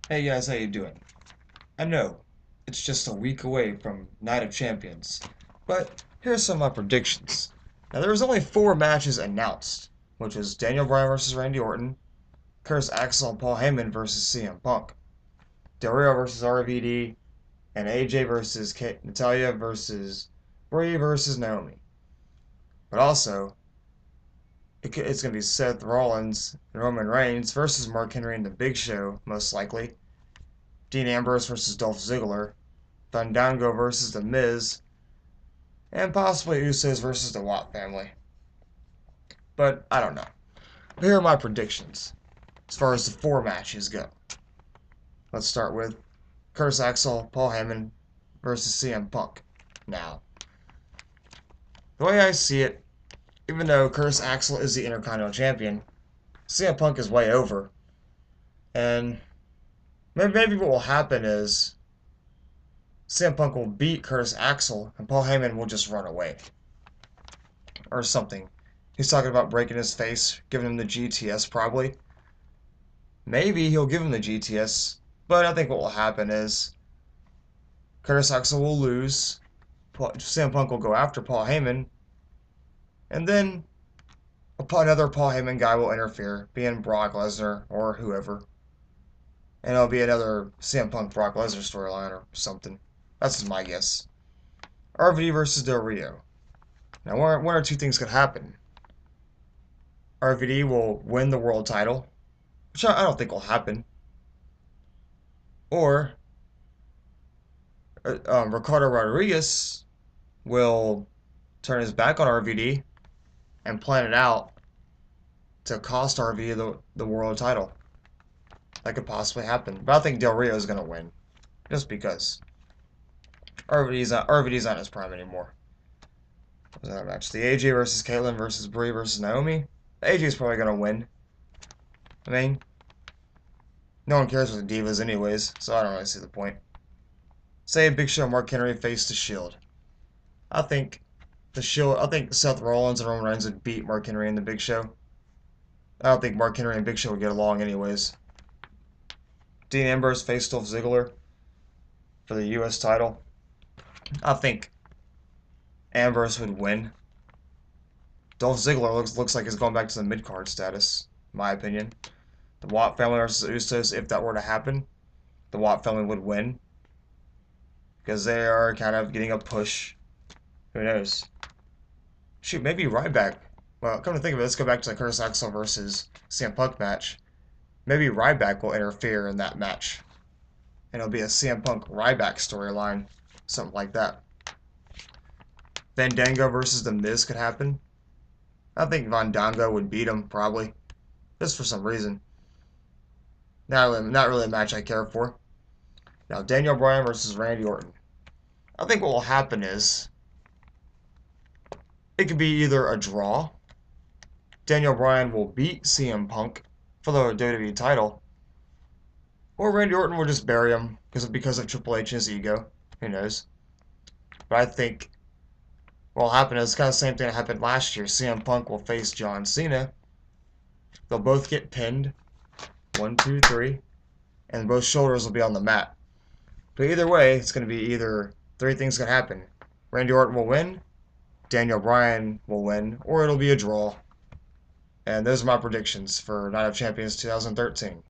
Hey guys, how you doing? I know, it's just a week away from Night of Champions, but here's some of my predictions. Now there was only 4 matches announced, which was Daniel Bryan versus Randy Orton, Curtis Axel and Paul Heyman versus CM Punk, Del Rio versus RVD, and AJ versus Natalia versus Brie versus Naomi. But also, it's going to be Seth Rollins and Roman Reigns versus Mark Henry and The Big Show, most likely, Dean Ambrose versus Dolph Ziggler, Fandango versus The Miz, and possibly Usos versus the Watt family. But I don't know. Here are my predictions as far as the 4 matches go. Let's start with Curtis Axel, Paul Heyman versus CM Punk. Now, the way I see it, even though Curtis Axel is the Intercontinental Champion, CM Punk is way over. And maybe what will happen is CM Punk will beat Curtis Axel and Paul Heyman will just run away. Or something. He's talking about breaking his face, giving him the GTS probably. Maybe he'll give him the GTS, but I think what will happen is Curtis Axel will lose, CM Punk will go after Paul Heyman, and then another Paul Heyman guy will interfere, being Brock Lesnar or whoever. And it'll be another CM Punk Brock Lesnar storyline or something. That's just my guess. RVD versus Del Rio. Now, one or two things could happen. RVD will win the world title, which I don't think will happen. Or Ricardo Rodriguez will turn his back on RVD and plan it out to cost RVD the world title. That could possibly happen. But I think Del Rio is going to win. Just because. RVD's not in his prime anymore. What was that match? The AJ versus Caitlyn versus Brie versus Naomi. The AJ is probably going to win. I mean, no one cares with the Divas anyways, so I don't really see the point. Say Big Show and Mark Henry face the Shield. I think I think Seth Rollins and Roman Reigns would beat Mark Henry and the Big Show. I don't think Mark Henry and Big Show would get along anyways. Dean Ambrose face Dolph Ziggler for the U.S. title. I think Ambrose would win. Dolph Ziggler looks like he's going back to the mid-card status, in my opinion. The Watt family versus the Usos, if that were to happen, the Watt family would win. Because they are kind of getting a push. Who knows? Shoot, maybe Ryback. Well, come to think of it, let's go back to the Curtis Axel versus CM Punk match. Maybe Ryback will interfere in that match. And it'll be a CM Punk Ryback storyline. Something like that. Fandango versus The Miz could happen. I think Fandango would beat him, probably. Just for some reason. Not really a match I care for. Now, Daniel Bryan versus Randy Orton. I think what will happen is it could be either a draw. Daniel Bryan will beat CM Punk for the WWE title. Or Randy Orton will just bury him because of Triple H's ego. Who knows? But I think what will happen is kind of the same thing that happened last year. CM Punk will face John Cena. They'll both get pinned. 1, 2, 3. And both shoulders will be on the mat. But either way, it's going to be either 3 things can happen. Randy Orton will win, Daniel Bryan will win, or it'll be a draw. And those are my predictions for Night of Champions 2013.